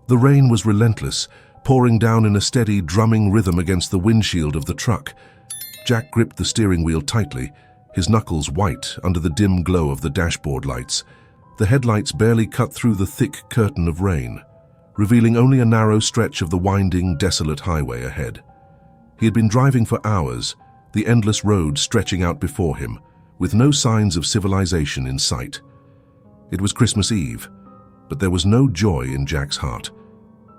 The rain was relentless, pouring down in a steady, drumming rhythm against the windshield of the truck. Jack gripped the steering wheel tightly, his knuckles white under the dim glow of the dashboard lights. The headlights barely cut through the thick curtain of rain, revealing only a narrow stretch of the winding, desolate highway ahead. He had been driving for hours, the endless road stretching out before him, with no signs of civilization in sight. It was Christmas Eve, but there was no joy in Jack's heart.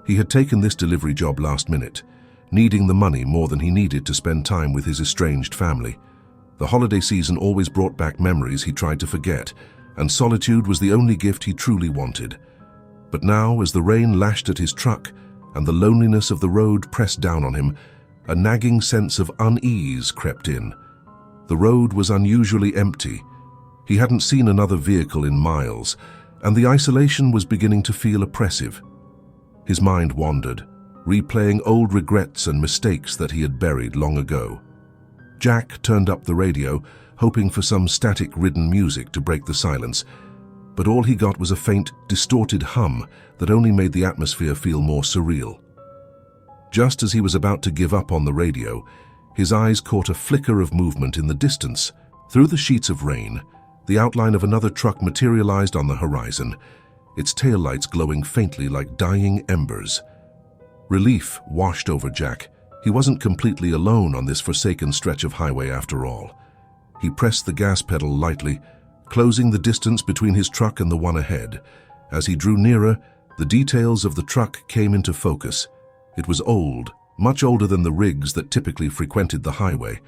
He had taken this delivery job last minute, needing the money more than he needed to spend time with his estranged family. The holiday season always brought back memories he tried to forget, and solitude was the only gift he truly wanted. But now, as the rain lashed at his truck and the loneliness of the road pressed down on him, a nagging sense of unease crept in. The road was unusually empty. He hadn't seen another vehicle in miles, and the isolation was beginning to feel oppressive. His mind wandered, replaying old regrets and mistakes that he had buried long ago. Jack turned up the radio, hoping for some static-ridden music to break the silence, but all he got was a faint, distorted hum that only made the atmosphere feel more surreal. Just as he was about to give up on the radio, his eyes caught a flicker of movement in the distance. Through the sheets of rain, the outline of another truck materialized on the horizon, its taillights glowing faintly like dying embers. Relief washed over Jack. He wasn't completely alone on this forsaken stretch of highway after all. He pressed the gas pedal lightly, closing the distance between his truck and the one ahead. As he drew nearer, the details of the truck came into focus. It was old, much older than the rigs that typically frequented the highway.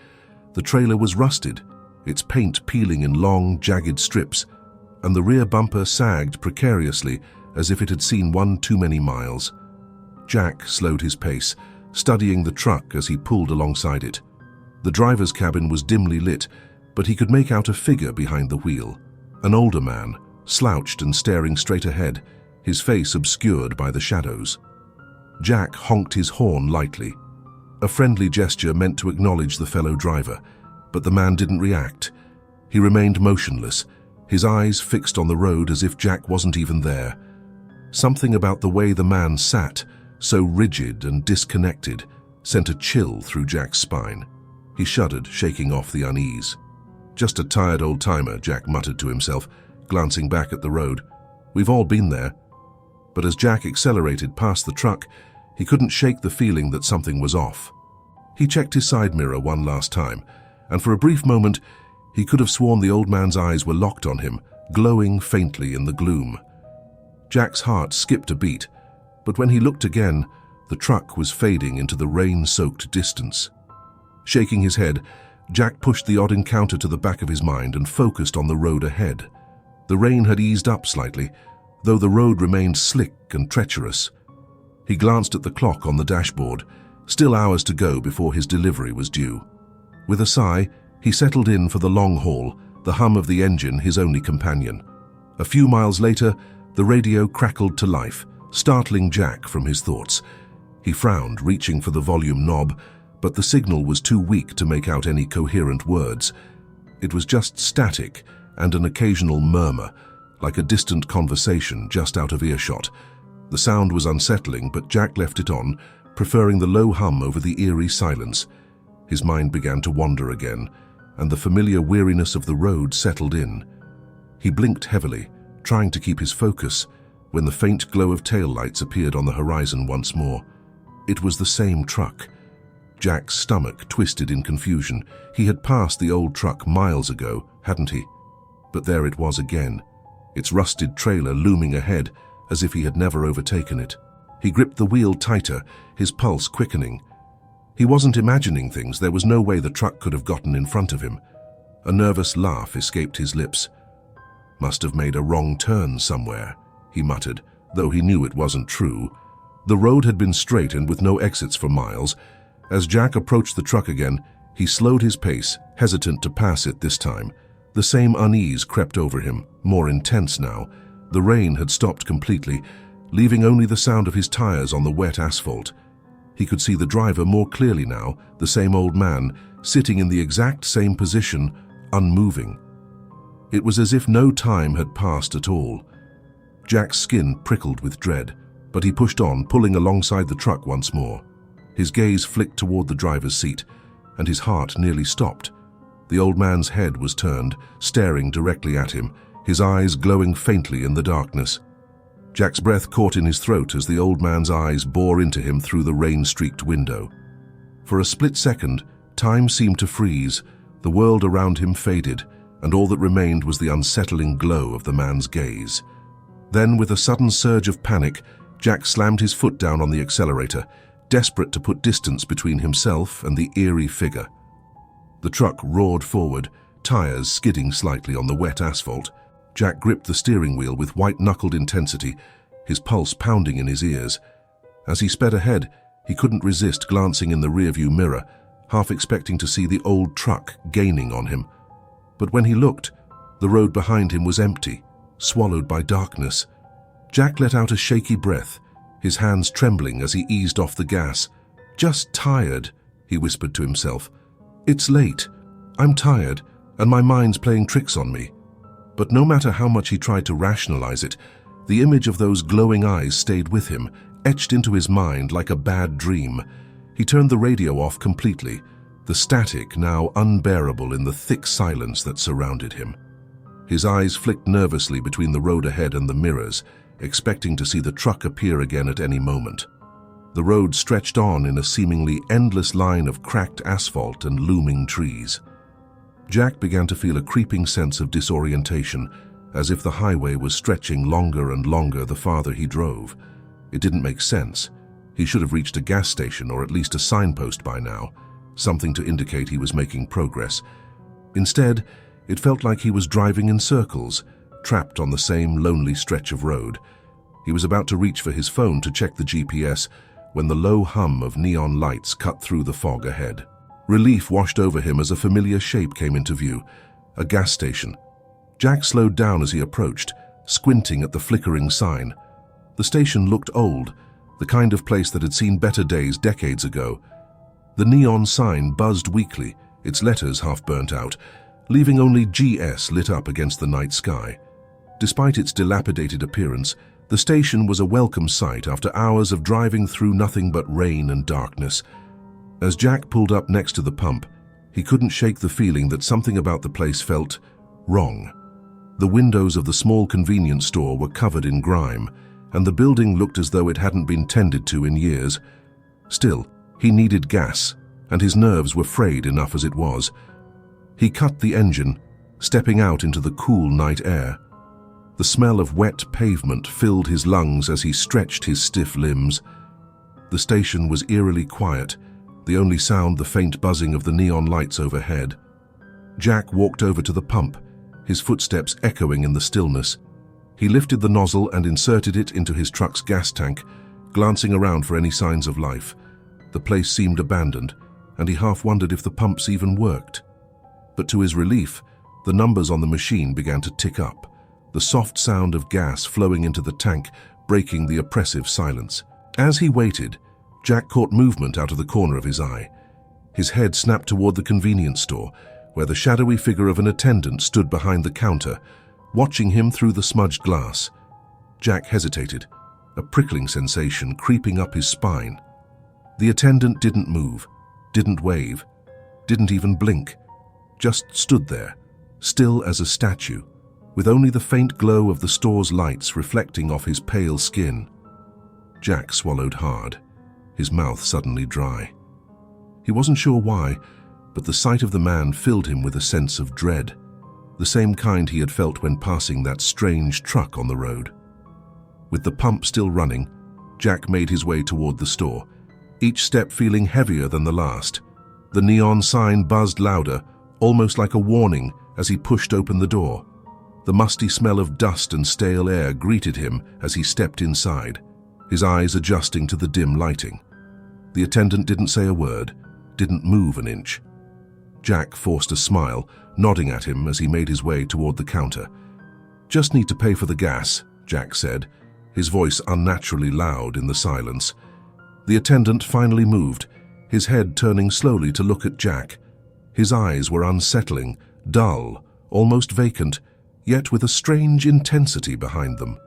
The trailer was rusted, its paint peeling in long, jagged strips, and the rear bumper sagged precariously as if it had seen one too many miles. Jack slowed his pace, studying the truck as he pulled alongside it. The driver's cabin was dimly lit, but he could make out a figure behind the wheel. An older man, slouched and staring straight ahead, his face obscured by the shadows. Jack honked his horn lightly. A friendly gesture meant to acknowledge the fellow driver, but the man didn't react. He remained motionless, his eyes fixed on the road as if Jack wasn't even there. Something about the way the man sat, so rigid and disconnected, sent a chill through Jack's spine. He shuddered, shaking off the unease. "Just a tired old-timer," Jack muttered to himself, glancing back at the road. "We've all been there." But as Jack accelerated past the truck, he couldn't shake the feeling that something was off. He checked his side mirror one last time, and for a brief moment, he could have sworn the old man's eyes were locked on him, glowing faintly in the gloom. Jack's heart skipped a beat, but when he looked again, the truck was fading into the rain-soaked distance. Shaking his head, Jack pushed the odd encounter to the back of his mind and focused on the road ahead. The rain had eased up slightly, though the road remained slick and treacherous. He glanced at the clock on the dashboard, still hours to go before his delivery was due. With a sigh, he settled in for the long haul, the hum of the engine his only companion. A few miles later, the radio crackled to life, startling Jack from his thoughts. He frowned, reaching for the volume knob, but the signal was too weak to make out any coherent words. It was just static and an occasional murmur, like a distant conversation just out of earshot. The sound was unsettling, but Jack left it on, preferring the low hum over the eerie silence. His mind began to wander again, and the familiar weariness of the road settled in. He blinked heavily, trying to keep his focus, when the faint glow of taillights appeared on the horizon once more. It was the same truck. Jack's stomach twisted in confusion. He had passed the old truck miles ago, hadn't he? But there it was again, its rusted trailer looming ahead, as if he had never overtaken it. He gripped the wheel tighter, his pulse quickening. He wasn't imagining things. There was no way the truck could have gotten in front of him. A nervous laugh escaped his lips. "Must have made a wrong turn somewhere," he muttered, though he knew it wasn't true. The road had been straight and with no exits for miles. As Jack approached the truck again, he slowed his pace, hesitant to pass it this time. The same unease crept over him, more intense now. The rain had stopped completely, leaving only the sound of his tires on the wet asphalt. He could see the driver more clearly now, the same old man, sitting in the exact same position, unmoving. It was as if no time had passed at all. Jack's skin prickled with dread, but he pushed on, pulling alongside the truck once more. His gaze flicked toward the driver's seat, and his heart nearly stopped. The old man's head was turned, staring directly at him, his eyes glowing faintly in the darkness. Jack's breath caught in his throat as the old man's eyes bore into him through the rain-streaked window. For a split second, time seemed to freeze, the world around him faded, and all that remained was the unsettling glow of the man's gaze. Then, with a sudden surge of panic, Jack slammed his foot down on the accelerator, desperate to put distance between himself and the eerie figure. The truck roared forward, tires skidding slightly on the wet asphalt. Jack gripped the steering wheel with white-knuckled intensity, his pulse pounding in his ears. As he sped ahead, he couldn't resist glancing in the rearview mirror, half expecting to see the old truck gaining on him. But when he looked, the road behind him was empty, swallowed by darkness. Jack let out a shaky breath, his hands trembling as he eased off the gas. "Just tired," he whispered to himself. "It's late. I'm tired, and my mind's playing tricks on me." But no matter how much he tried to rationalize it, the image of those glowing eyes stayed with him, etched into his mind like a bad dream. He turned the radio off completely, the static now unbearable in the thick silence that surrounded him. His eyes flicked nervously between the road ahead and the mirrors, expecting to see the truck appear again at any moment. The road stretched on in a seemingly endless line of cracked asphalt and looming trees. Jack began to feel a creeping sense of disorientation, as if the highway was stretching longer and longer the farther he drove. It didn't make sense. He should have reached a gas station or at least a signpost by now, something to indicate he was making progress. Instead, it felt like he was driving in circles, trapped on the same lonely stretch of road. He was about to reach for his phone to check the GPS when the low hum of neon lights cut through the fog ahead. Relief washed over him as a familiar shape came into view, a gas station. Jack slowed down as he approached, squinting at the flickering sign. The station looked old, the kind of place that had seen better days decades ago. The neon sign buzzed weakly, its letters half burnt out, leaving only GS lit up against the night sky. Despite its dilapidated appearance, the station was a welcome sight after hours of driving through nothing but rain and darkness. As Jack pulled up next to the pump, he couldn't shake the feeling that something about the place felt wrong. The windows of the small convenience store were covered in grime, and the building looked as though it hadn't been tended to in years. Still, he needed gas, and his nerves were frayed enough as it was. He cut the engine, stepping out into the cool night air. The smell of wet pavement filled his lungs as he stretched his stiff limbs. The station was eerily quiet, the only sound the faint buzzing of the neon lights overhead. Jack walked over to the pump, his footsteps echoing in the stillness. He lifted the nozzle and inserted it into his truck's gas tank, glancing around for any signs of life. The place seemed abandoned, and he half wondered if the pumps even worked. But to his relief, the numbers on the machine began to tick up, the soft sound of gas flowing into the tank breaking the oppressive silence. As he waited, Jack caught movement out of the corner of his eye. His head snapped toward the convenience store, where the shadowy figure of an attendant stood behind the counter, watching him through the smudged glass. Jack hesitated, a prickling sensation creeping up his spine. The attendant didn't move, didn't wave, didn't even blink, just stood there, still as a statue, with only the faint glow of the store's lights reflecting off his pale skin. Jack swallowed hard, his mouth suddenly dry. He wasn't sure why, but the sight of the man filled him with a sense of dread, the same kind he had felt when passing that strange truck on the road. With the pump still running, Jack made his way toward the store, each step feeling heavier than the last. The neon sign buzzed louder, almost like a warning, as he pushed open the door. The musty smell of dust and stale air greeted him as he stepped inside, his eyes adjusting to the dim lighting. The attendant didn't say a word, didn't move an inch. Jack forced a smile, nodding at him as he made his way toward the counter. "Just need to pay for the gas," Jack said, his voice unnaturally loud in the silence. The attendant finally moved, his head turning slowly to look at Jack. His eyes were unsettling, dull, almost vacant, yet with a strange intensity behind them.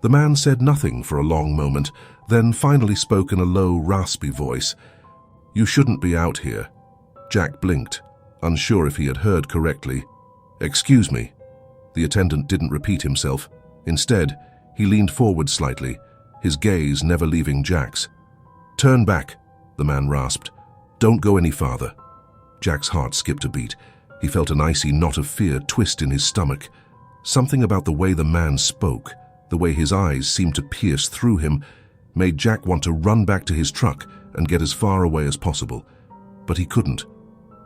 The man said nothing for a long moment, then finally spoke in a low, raspy voice. "You shouldn't be out here." Jack blinked, unsure if he had heard correctly. "Excuse me." The attendant didn't repeat himself. Instead, he leaned forward slightly, his gaze never leaving Jack's. "Turn back," the man rasped. "Don't go any farther." Jack's heart skipped a beat. He felt an icy knot of fear twist in his stomach. Something about the way the man spoke, the way his eyes seemed to pierce through him, made Jack want to run back to his truck and get as far away as possible. But he couldn't.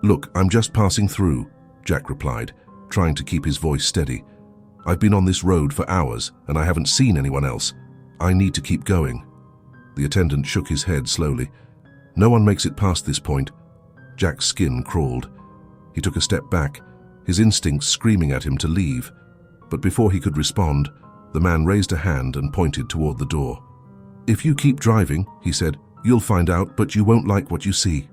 "Look, I'm just passing through," Jack replied, trying to keep his voice steady. "I've been on this road for hours and I haven't seen anyone else. I need to keep going." The attendant shook his head slowly. "No one makes it past this point." Jack's skin crawled. He took a step back, his instincts screaming at him to leave. But before he could respond, the man raised a hand and pointed toward the door. "If you keep driving," he said, "you'll find out, but you won't like what you see."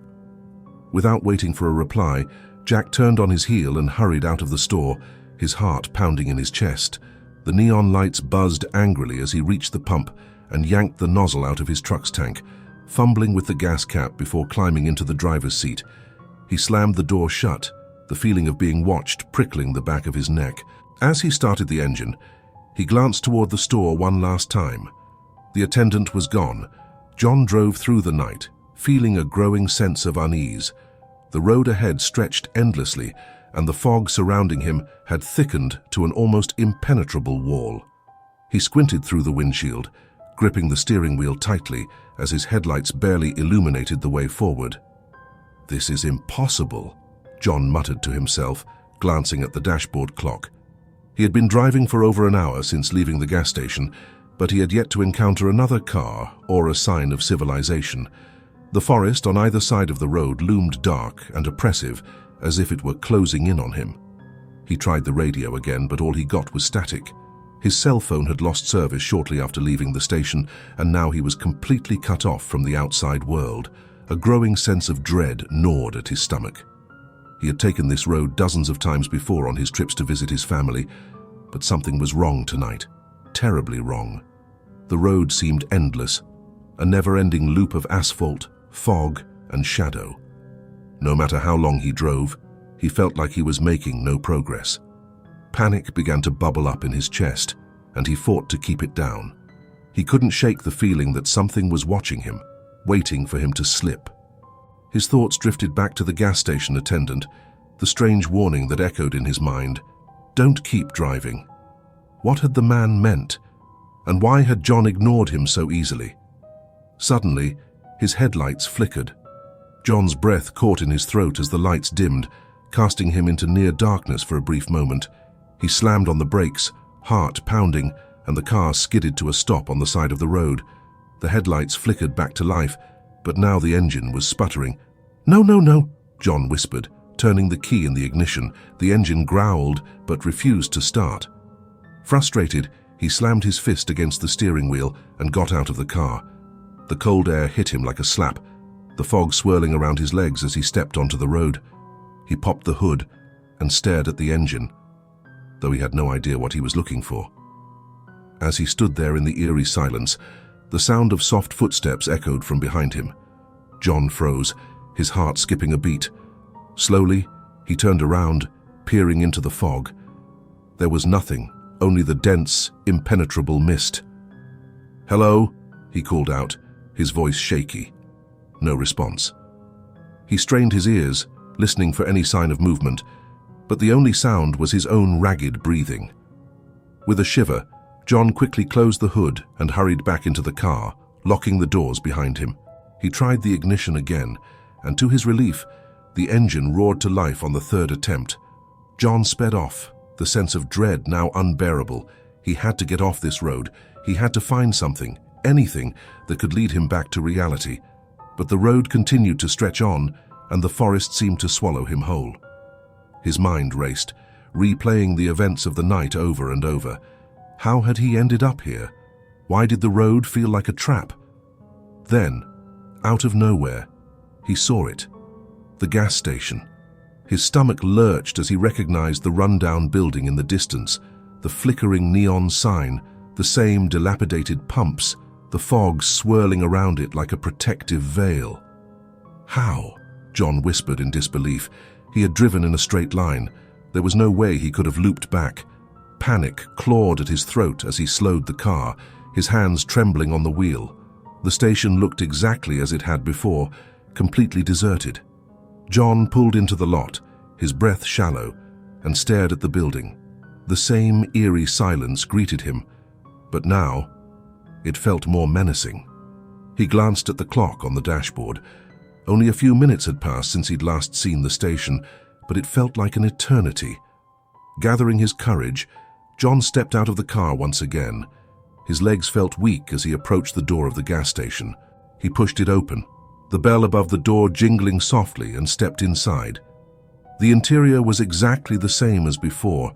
Without waiting for a reply, Jack turned on his heel and hurried out of the store, his heart pounding in his chest. The neon lights buzzed angrily as he reached the pump and yanked the nozzle out of his truck's tank, fumbling with the gas cap before climbing into the driver's seat. He slammed the door shut, the feeling of being watched prickling the back of his neck. As he started the engine, he glanced toward the store one last time. The attendant was gone. John drove through the night, feeling a growing sense of unease. The road ahead stretched endlessly, and the fog surrounding him had thickened to an almost impenetrable wall. He squinted through the windshield, gripping the steering wheel tightly as his headlights barely illuminated the way forward. "This is impossible," John muttered to himself, glancing at the dashboard clock. He had been driving for over an hour since leaving the gas station, but he had yet to encounter another car or a sign of civilization. The forest on either side of the road loomed dark and oppressive, as if it were closing in on him. He tried the radio again, but all he got was static. His cell phone had lost service shortly after leaving the station, and now he was completely cut off from the outside world. A growing sense of dread gnawed at his stomach. He had taken this road dozens of times before on his trips to visit his family, but something was wrong tonight, terribly wrong. The road seemed endless, a never-ending loop of asphalt, fog, and shadow. No matter how long he drove, he felt like he was making no progress. Panic began to bubble up in his chest, and he fought to keep it down. He couldn't shake the feeling that something was watching him, waiting for him to slip. His thoughts drifted back to the gas station attendant, the strange warning that echoed in his mind. Don't keep driving. What had the man meant? And why had John ignored him so easily? Suddenly, his headlights flickered. John's breath caught in his throat as the lights dimmed, casting him into near darkness for a brief moment. He slammed on the brakes, heart pounding, and the car skidded to a stop on the side of the road. The headlights flickered back to life, but now the engine was sputtering. "No, no, no," John whispered, turning the key in the ignition. The engine growled, but refused to start. Frustrated, he slammed his fist against the steering wheel and got out of the car. The cold air hit him like a slap, the fog swirling around his legs as he stepped onto the road. He popped the hood and stared at the engine, though he had no idea what he was looking for. As he stood there in the eerie silence, the sound of soft footsteps echoed from behind him. John froze, his heart skipping a beat. Slowly, he turned around, peering into the fog. There was nothing, only the dense, impenetrable mist. "Hello?" he called out, his voice shaky. No response. He strained his ears, listening for any sign of movement, but the only sound was his own ragged breathing. With a shiver, John quickly closed the hood and hurried back into the car, locking the doors behind him. He tried the ignition again, and to his relief, the engine roared to life on the third attempt. John sped off, the sense of dread now unbearable. He had to get off this road. He had to find something, anything, that could lead him back to reality. But the road continued to stretch on, and the forest seemed to swallow him whole. His mind raced, replaying the events of the night over and over. How had he ended up here? Why did the road feel like a trap? Then, out of nowhere, he saw it. The gas station. His stomach lurched as he recognized the rundown building in the distance, the flickering neon sign, The same dilapidated pumps, the fog swirling around it like a protective veil. How? John whispered in disbelief. He had driven in a straight line. There was no way he could have looped back. Panic clawed at his throat as he slowed the car, his hands trembling on the wheel. The station looked exactly as it had before, completely deserted. John pulled into the lot, his breath shallow, and stared at the building. The same eerie silence greeted him, but now it felt more menacing. He glanced at the clock on the dashboard. Only a few minutes had passed since he'd last seen the station, but it felt like an eternity. Gathering his courage, John stepped out of the car once again. His legs felt weak as he approached the door of the gas station. He pushed it open, the bell above the door jingling softly, and stepped inside. The interior was exactly the same as before.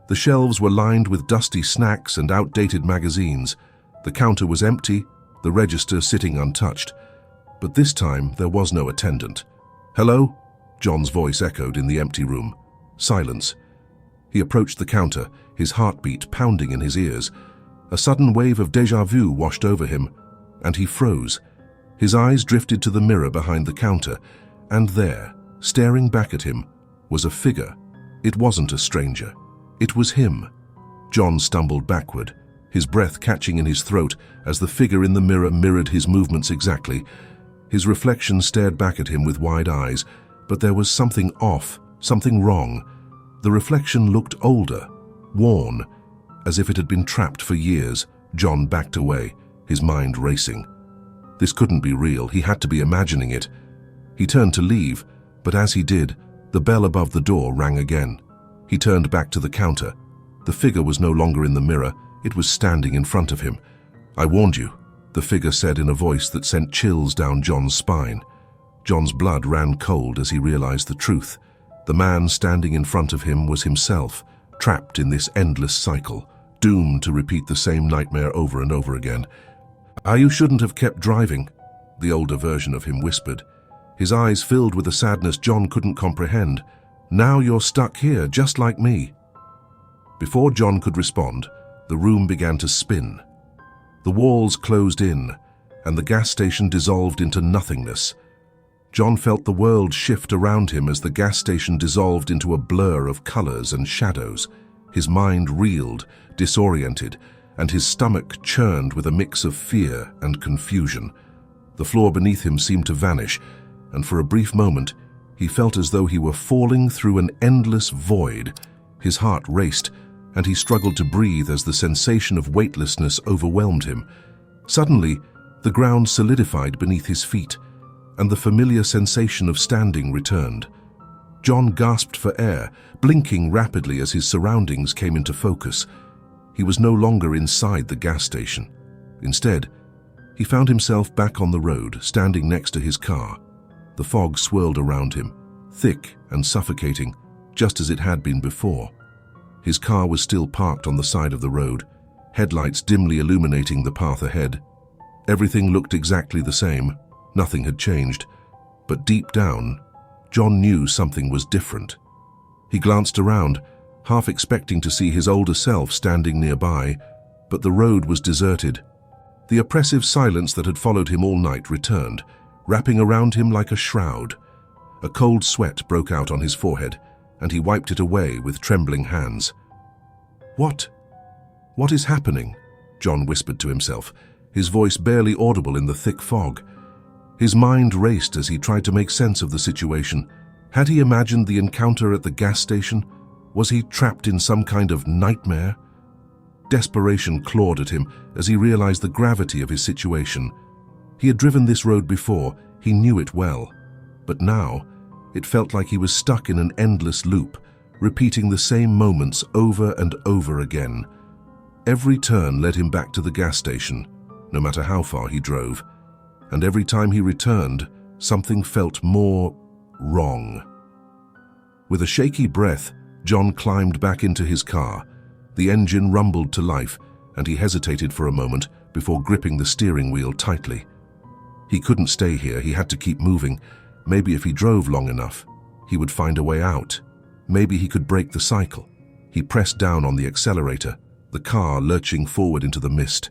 The shelves were lined with dusty snacks and outdated magazines. The counter was empty, the register sitting untouched. But this time there was no attendant. "Hello?" John's voice echoed in the empty room. Silence. He approached the counter, his heartbeat pounding in his ears. A sudden wave of déjà vu washed over him, and he froze. His eyes drifted to the mirror behind the counter, and there, staring back at him, was a figure. It wasn't a stranger. It was him. John stumbled backward, his breath catching in his throat as the figure in the mirror mirrored his movements exactly. His reflection stared back at him with wide eyes, but there was something off, something wrong. The reflection looked older, worn, as if it had been trapped for years. John backed away, his mind racing. This couldn't be real. He had to be imagining it. He turned to leave, but as he did, the bell above the door rang again. He turned back to the counter. The figure was no longer in the mirror. It was standing in front of him. "I warned you," the figure said in a voice that sent chills down John's spine. John's blood ran cold as he realized the truth. The man standing in front of him was himself, trapped in this endless cycle, doomed to repeat the same nightmare over and over again. "You shouldn't have kept driving," the older version of him whispered, his eyes filled with a sadness John couldn't comprehend. "Now you're stuck here, just like me." Before John could respond, the room began to spin. The walls closed in, and the gas station dissolved into nothingness. John felt the world shift around him as the gas station dissolved into a blur of colors and shadows. His mind reeled, disoriented, and his stomach churned with a mix of fear and confusion. The floor beneath him seemed to vanish, and for a brief moment, he felt as though he were falling through an endless void. His heart raced, and he struggled to breathe as the sensation of weightlessness overwhelmed him. Suddenly, the ground solidified beneath his feet, and the familiar sensation of standing returned. John gasped for air, blinking rapidly as his surroundings came into focus. He was no longer inside the gas station. Instead, he found himself back on the road, standing next to his car. The fog swirled around him, thick and suffocating, just as it had been before. His car was still parked on the side of the road, headlights dimly illuminating the path ahead. Everything looked exactly the same. Nothing had changed. But deep down, John knew something was different. He glanced around, half expecting to see his older self standing nearby, but the road was deserted. The oppressive silence that had followed him all night returned, wrapping around him like a shroud. A cold sweat broke out on his forehead, and he wiped it away with trembling hands. What is happening?" John whispered to himself, his voice barely audible in the thick fog. His mind raced as he tried to make sense of the situation. Had he imagined the encounter at the gas station? Was he trapped in some kind of nightmare? Desperation clawed at him as he realized the gravity of his situation. He had driven this road before, he knew it well. But now, it felt like he was stuck in an endless loop, repeating the same moments over and over again. Every turn led him back to the gas station, no matter how far he drove. And every time he returned, something felt more wrong. With a shaky breath, John climbed back into his car. The engine rumbled to life, and he hesitated for a moment before gripping the steering wheel tightly. He couldn't stay here, he had to keep moving. Maybe if he drove long enough, he would find a way out. Maybe he could break the cycle. He pressed down on the accelerator, the car lurching forward into the mist.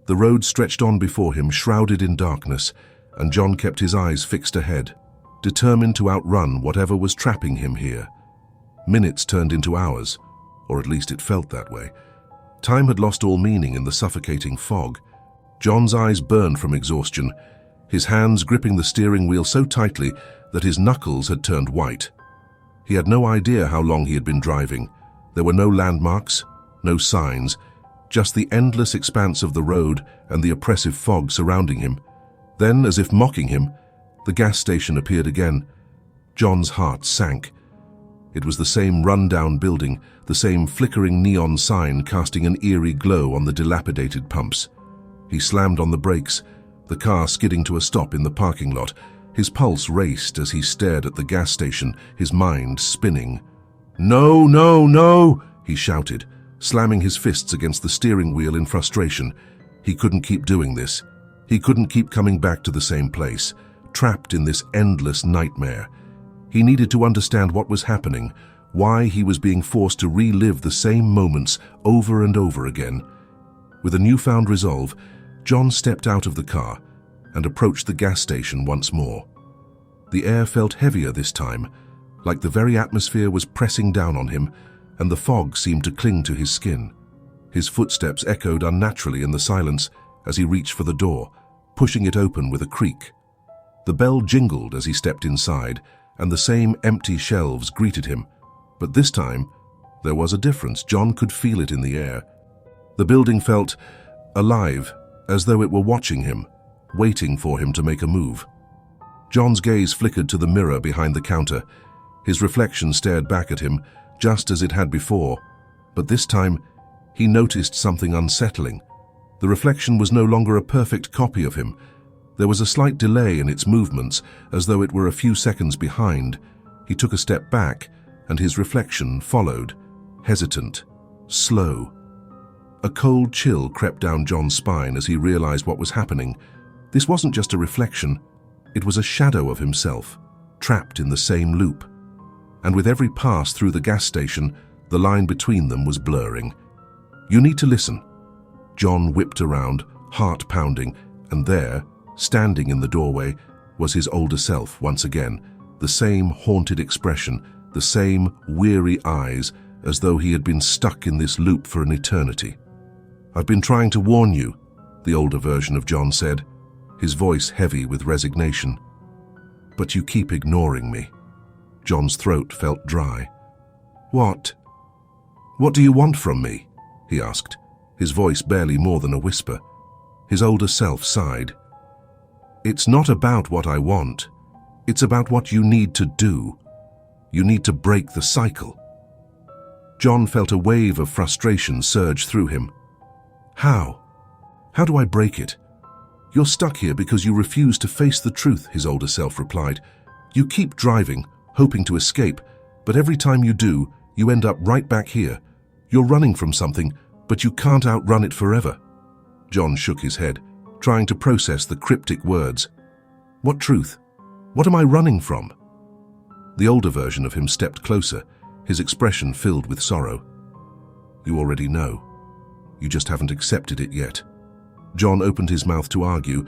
The road stretched on before him, shrouded in darkness, and John kept his eyes fixed ahead, determined to outrun whatever was trapping him here. Minutes turned into hours, or at least it felt that way. Time had lost all meaning in the suffocating fog. John's eyes burned from exhaustion, his hands gripping the steering wheel so tightly that his knuckles had turned white. He had no idea how long he had been driving. There were no landmarks, no signs, just the endless expanse of the road and the oppressive fog surrounding him. Then, as if mocking him, the gas station appeared again. John's heart sank. It was the same run-down building, the same flickering neon sign casting an eerie glow on the dilapidated pumps. He slammed on the brakes, the car skidding to a stop in the parking lot. His pulse raced as he stared at the gas station, his mind spinning. "No, no, no!" he shouted, slamming his fists against the steering wheel in frustration. He couldn't keep doing this. He couldn't keep coming back to the same place, trapped in this endless nightmare. He needed to understand what was happening, why he was being forced to relive the same moments over and over again. With a newfound resolve, John stepped out of the car and approached the gas station once more. The air felt heavier this time, like the very atmosphere was pressing down on him, and the fog seemed to cling to his skin. His footsteps echoed unnaturally in the silence as he reached for the door, pushing it open with a creak. The bell jingled as he stepped inside, and the same empty shelves greeted him. But this time, there was a difference. John could feel it in the air. The building felt alive, as though it were watching him, waiting for him to make a move. John's gaze flickered to the mirror behind the counter. His reflection stared back at him, just as it had before. But this time, he noticed something unsettling. The reflection was no longer a perfect copy of him. There was a slight delay in its movements, as though it were a few seconds behind. He took a step back, and his reflection followed, hesitant, slow. A cold chill crept down John's spine as he realized what was happening. This wasn't just a reflection. It was a shadow of himself, trapped in the same loop. And with every pass through the gas station, the line between them was blurring. "You need to listen." John whipped around, heart pounding, and there, standing in the doorway, was his older self once again, the same haunted expression, the same weary eyes, as though he had been stuck in this loop for an eternity. "I've been trying to warn you," the older version of John said, his voice heavy with resignation. "But you keep ignoring me." John's throat felt dry. What do you want from me?" he asked, his voice barely more than a whisper. His older self sighed. "It's not about what I want. It's about what you need to do. You need to break the cycle." John felt a wave of frustration surge through him. How? How do I break it?" "You're stuck here because you refuse to face the truth," his older self replied. "You keep driving, hoping to escape, but every time you do, you end up right back here. You're running from something, but you can't outrun it forever." John shook his head, trying to process the cryptic words. "What truth? What am I running from?" The older version of him stepped closer, his expression filled with sorrow. "You already know. You just haven't accepted it yet." John opened his mouth to argue,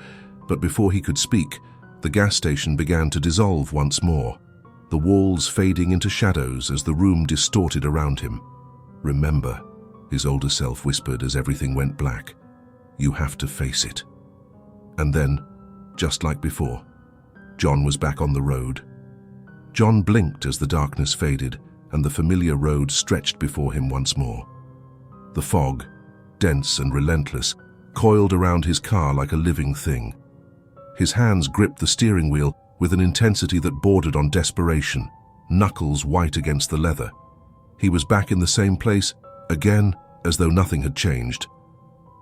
but before he could speak, the gas station began to dissolve once more, the walls fading into shadows as the room distorted around him. "Remember," his older self whispered as everything went black, "you have to face it." And then, just like before, John was back on the road. John blinked as the darkness faded and the familiar road stretched before him once more. The fog, dense and relentless, coiled around his car like a living thing. His hands gripped the steering wheel with an intensity that bordered on desperation, knuckles white against the leather. He was back in the same place, again, as though nothing had changed.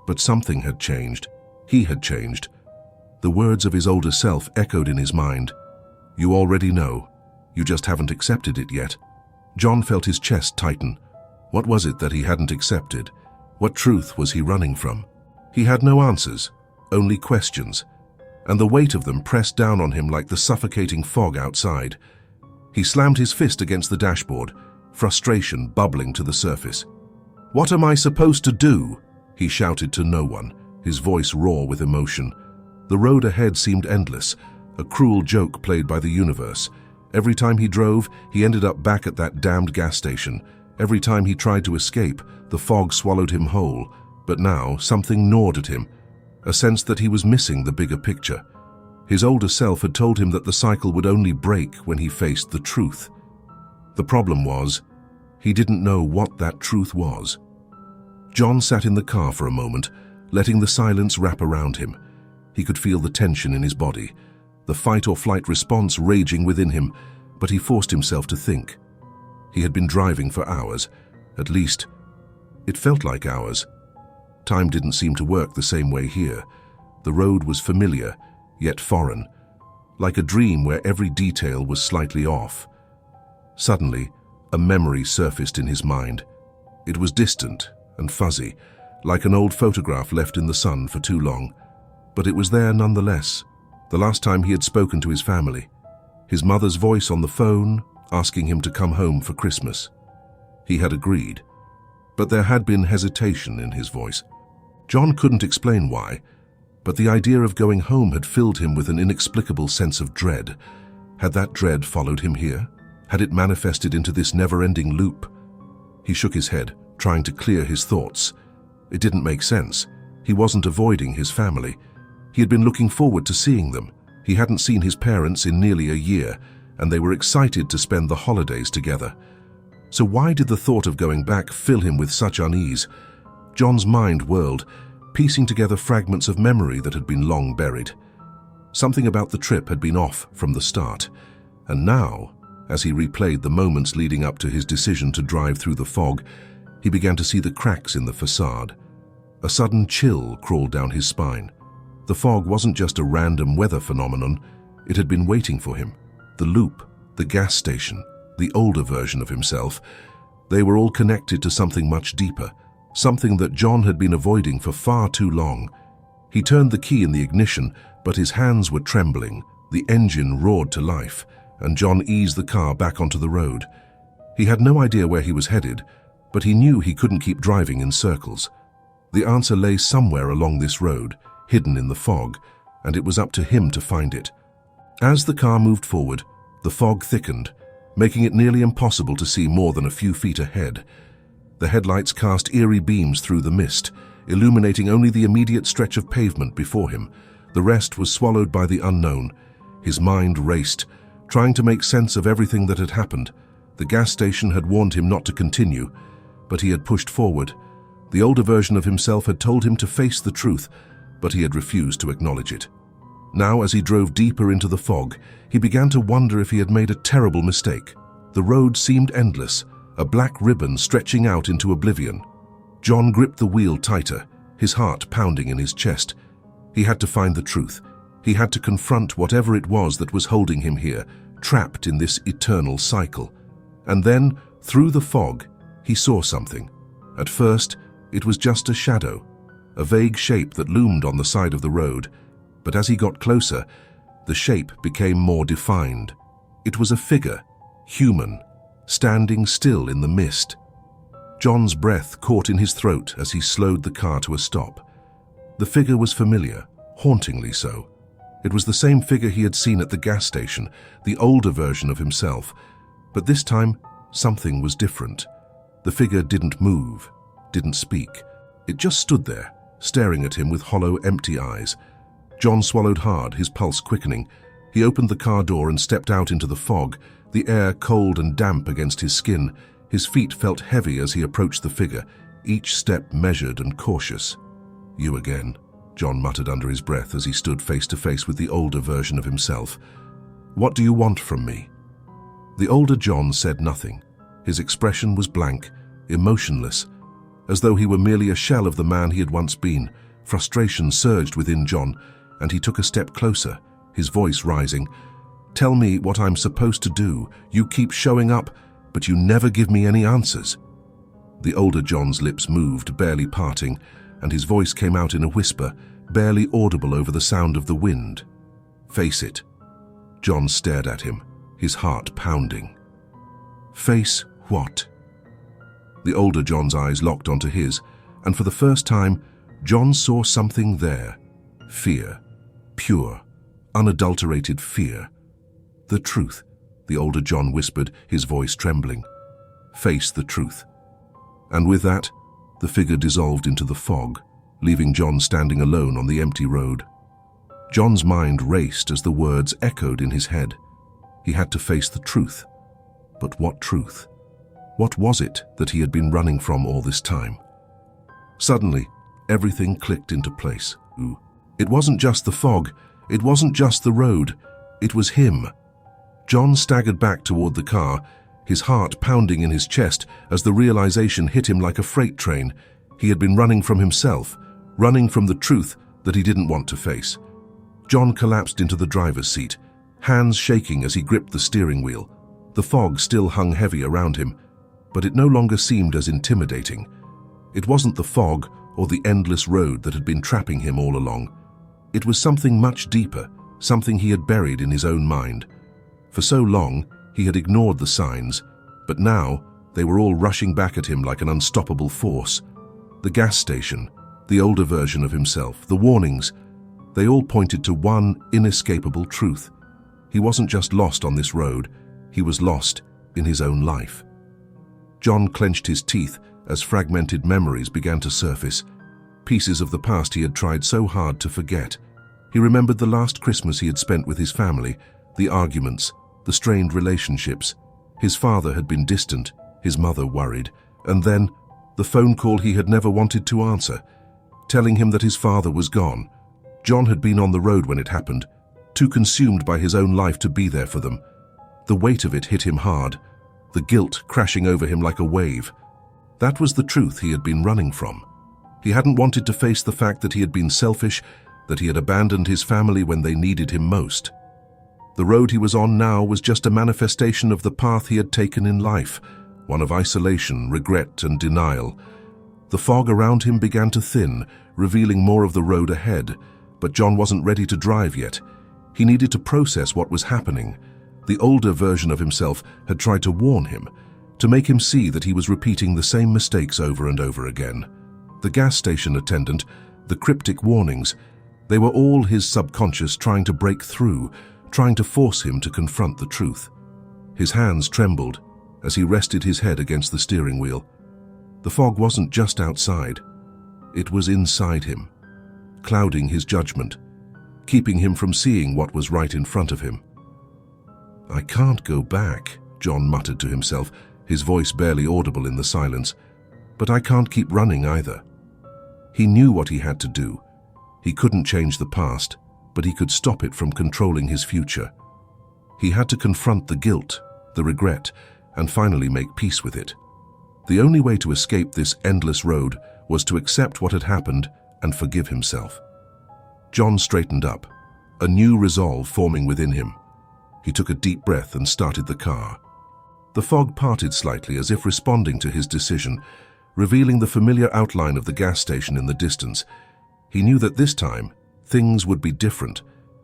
But something had changed. He had changed. The words of his older self echoed in his mind. "You already know. You just haven't accepted it yet." John felt his chest tighten. What was it that he hadn't accepted? What truth was he running from? He had no answers, only questions, and the weight of them pressed down on him like the suffocating fog outside. He slammed his fist against the dashboard, frustration bubbling to the surface. "What am I supposed to do?" he shouted to no one, his voice raw with emotion. The road ahead seemed endless, a cruel joke played by the universe. Every time he drove, he ended up back at that damned gas station. Every time he tried to escape, the fog swallowed him whole. But now, something gnawed at him, a sense that he was missing the bigger picture. His older self had told him that the cycle would only break when he faced the truth. The problem was, he didn't know what that truth was. John sat in the car for a moment, letting the silence wrap around him. He could feel the tension in his body, the fight-or-flight response raging within him, but he forced himself to think. He had been driving for hours, at least. It felt like hours. Time didn't seem to work the same way here. The road was familiar, yet foreign, like a dream where every detail was slightly off. Suddenly, a memory surfaced in his mind. It was distant and fuzzy, like an old photograph left in the sun for too long. But it was there nonetheless. The last time he had spoken to his family. His mother's voice on the phone, asking him to come home for Christmas. He had agreed, but there had been hesitation in his voice. John couldn't explain why, but the idea of going home had filled him with an inexplicable sense of dread. Had that dread followed him here? Had it manifested into this never-ending loop? He shook his head, trying to clear his thoughts. It didn't make sense. He wasn't avoiding his family. He had been looking forward to seeing them. He hadn't seen his parents in nearly a year, and they were excited to spend the holidays together. So why did the thought of going back fill him with such unease? John's mind whirled, piecing together fragments of memory that had been long buried. Something about the trip had been off from the start, and now, as he replayed the moments leading up to his decision to drive through the fog, he began to see the cracks in the facade. A sudden chill crawled down his spine. The fog wasn't just a random weather phenomenon, it had been waiting for him. The loop, the gas station, the older version of himself, they were all connected to something much deeper, something that John had been avoiding for far too long. He turned the key in the ignition, but his hands were trembling, the engine roared to life, and John eased the car back onto the road. He had no idea where he was headed, but he knew he couldn't keep driving in circles. The answer lay somewhere along this road, hidden in the fog, and it was up to him to find it. As the car moved forward, the fog thickened, making it nearly impossible to see more than a few feet ahead. The headlights cast eerie beams through the mist, illuminating only the immediate stretch of pavement before him. The rest was swallowed by the unknown. His mind raced, trying to make sense of everything that had happened. The gas station had warned him not to continue, but he had pushed forward. The older version of himself had told him to face the truth, but he had refused to acknowledge it. Now, as he drove deeper into the fog, he began to wonder if he had made a terrible mistake. The road seemed endless, a black ribbon stretching out into oblivion. John gripped the wheel tighter, his heart pounding in his chest. He had to find the truth. He had to confront whatever it was that was holding him here, trapped in this eternal cycle. And then, through the fog, he saw something. At first, it was just a shadow, a vague shape that loomed on the side of the road. But as he got closer, the shape became more defined. It was a figure, human, standing still in the mist. John's breath caught in his throat as he slowed the car to a stop. The figure was familiar, hauntingly so. It was the same figure he had seen at the gas station, the older version of himself. But this time, something was different. The figure didn't move, didn't speak. It just stood there, staring at him with hollow, empty eyes. John swallowed hard, his pulse quickening. He opened the car door and stepped out into the fog, the air cold and damp against his skin. His feet felt heavy as he approached the figure, each step measured and cautious. "You again," John muttered under his breath as he stood face to face with the older version of himself. "What do you want from me?" The older John said nothing. His expression was blank, emotionless, as though he were merely a shell of the man he had once been. Frustration surged within John, and he took a step closer, his voice rising. "Tell me what I'm supposed to do. You keep showing up, but you never give me any answers." The older John's lips moved, barely parting, and his voice came out in a whisper, barely audible over the sound of the wind. "Face it." John stared at him, his heart pounding. "Face what?" The older John's eyes locked onto his, and for the first time, John saw something there. Fear. Pure, unadulterated fear. "The truth," the older John whispered, his voice trembling. "Face the truth." And with that, the figure dissolved into the fog, leaving John standing alone on the empty road. John's mind raced as the words echoed in his head. He had to face the truth. But what truth? What was it that he had been running from all this time? Suddenly, everything clicked into place. It wasn't just the fog, it wasn't just the road, it was him. John staggered back toward the car, his heart pounding in his chest as the realization hit him like a freight train. He had been running from himself, running from the truth that he didn't want to face. John collapsed into the driver's seat, hands shaking as he gripped the steering wheel. The fog still hung heavy around him, but it no longer seemed as intimidating. It wasn't the fog or the endless road that had been trapping him all along. It was something much deeper, something he had buried in his own mind. For so long, he had ignored the signs, but now they were all rushing back at him like an unstoppable force. The gas station, the older version of himself, the warnings, they all pointed to one inescapable truth. He wasn't just lost on this road, he was lost in his own life. John clenched his teeth as fragmented memories began to surface, pieces of the past he had tried so hard to forget. He remembered the last Christmas he had spent with his family, the arguments, the strained relationships. His father had been distant, his mother worried, and then the phone call he had never wanted to answer, telling him that his father was gone. John had been on the road when it happened, too consumed by his own life to be there for them. The weight of it hit him hard, the guilt crashing over him like a wave. That was the truth he had been running from. He hadn't wanted to face the fact that he had been selfish, that he had abandoned his family when they needed him most. The road he was on now was just a manifestation of the path he had taken in life, one of isolation, regret, and denial. The fog around him began to thin, revealing more of the road ahead, but John wasn't ready to drive yet. He needed to process what was happening. The older version of himself had tried to warn him, to make him see that he was repeating the same mistakes over and over again. The gas station attendant, the cryptic warnings, they were all his subconscious trying to break through, trying to force him to confront the truth. His hands trembled as he rested his head against the steering wheel. The fog wasn't just outside, it was inside him, clouding his judgment, keeping him from seeing what was right in front of him. "I can't go back," John muttered to himself, his voice barely audible in the silence. "But I can't keep running either." He knew what he had to do. He couldn't change the past, but he could stop it from controlling his future. He had to confront the guilt, the regret, and finally make peace with it. The only way to escape this endless road was to accept what had happened and forgive himself. John straightened up, a new resolve forming within him. He took a deep breath and started the car. The fog parted slightly as if responding to his decision, revealing the familiar outline of the gas station in the distance. He knew that this time, things would be different.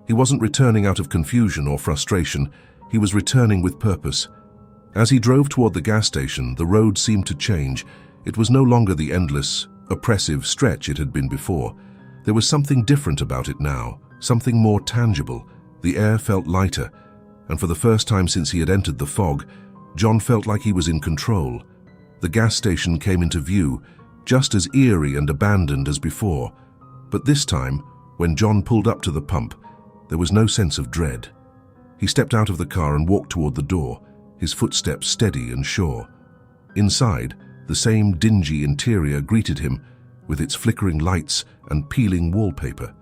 He wasn't returning out of confusion or frustration, he was returning with purpose. As he drove toward the gas station, the road seemed to change. It was no longer the endless, oppressive stretch it had been before. There was something different about it now, something more tangible. The air felt lighter, and for the first time since he had entered the fog, John felt like he was in control. The gas station came into view, just as eerie and abandoned as before. But this time, when John pulled up to the pump, there was no sense of dread. He stepped out of the car and walked toward the door, his footsteps steady and sure. Inside, the same dingy interior greeted him, with its flickering lights and peeling wallpaper.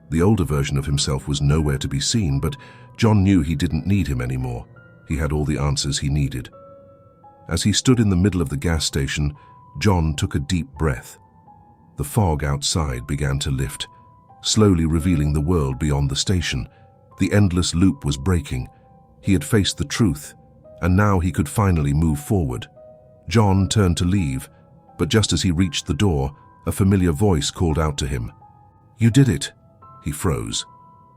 The older version of himself was nowhere to be seen, but John knew he didn't need him anymore. He had all the answers he needed. As he stood in the middle of the gas station, John took a deep breath. The fog outside began to lift, slowly revealing the world beyond the station. The endless loop was breaking. He had faced the truth, and now he could finally move forward. John turned to leave, but just as he reached the door, a familiar voice called out to him. "You did it." He froze,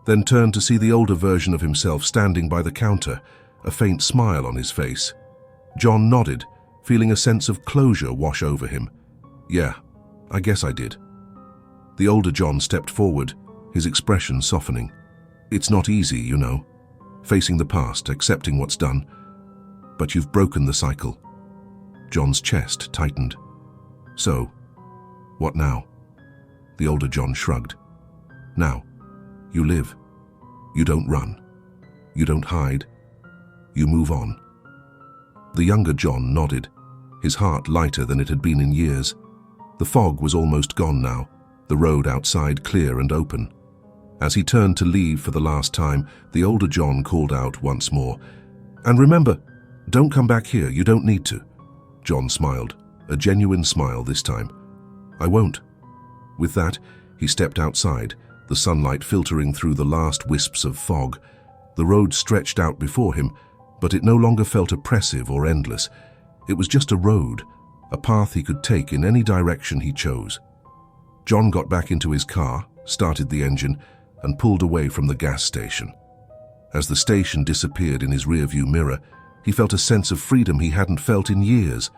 then turned to see the older version of himself standing by the counter, a faint smile on his face. John nodded, feeling a sense of closure wash over him. Yeah, I guess I did. The older John stepped forward, his expression softening. It's not easy, you know, facing the past, accepting what's done. But you've broken the cycle. John's chest tightened. So, what now? The older John shrugged. Now, you live. You don't run. You don't hide. You move on. The younger John nodded, his heart lighter than it had been in years. The fog was almost gone now, the road outside clear and open. As he turned to leave for the last time, the older John called out once more, "And remember, don't come back here, you don't need to." John smiled, a genuine smile this time. "I won't." With that, he stepped outside, the sunlight filtering through the last wisps of fog. The road stretched out before him, but it no longer felt oppressive or endless. It was just a road, a path he could take in any direction he chose. John got back into his car, started the engine, and pulled away from the gas station. As the station disappeared in his rearview mirror, he felt a sense of freedom he hadn't felt in years.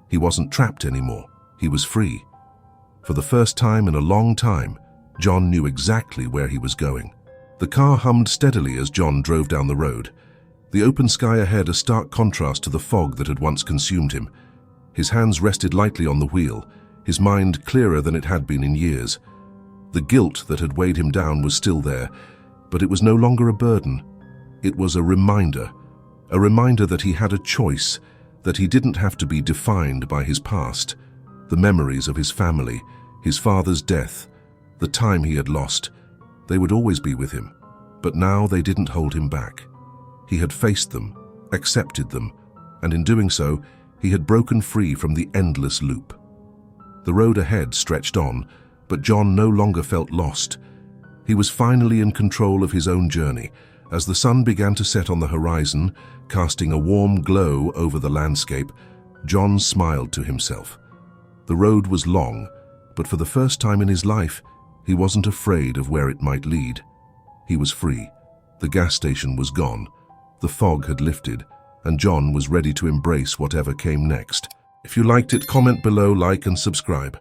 He wasn't trapped anymore. He was free. For the first time in a long time, John knew exactly where he was going. The car hummed steadily as John drove down the road. The open sky ahead a stark contrast to the fog that had once consumed him. His hands rested lightly on the wheel, his mind clearer than it had been in years. The guilt that had weighed him down was still there, but it was no longer a burden. It was a reminder that he had a choice, that he didn't have to be defined by his past. The memories of his family, his father's death, the time he had lost, they would always be with him, but now they didn't hold him back. He had faced them, accepted them, and in doing so, he had broken free from the endless loop. The road ahead stretched on, but John no longer felt lost. He was finally in control of his own journey. As the sun began to set on the horizon, casting a warm glow over the landscape, John smiled to himself. The road was long, but for the first time in his life, he wasn't afraid of where it might lead. He was free. The gas station was gone. The fog had lifted, and John was ready to embrace whatever came next. If you liked it, comment below, like and subscribe.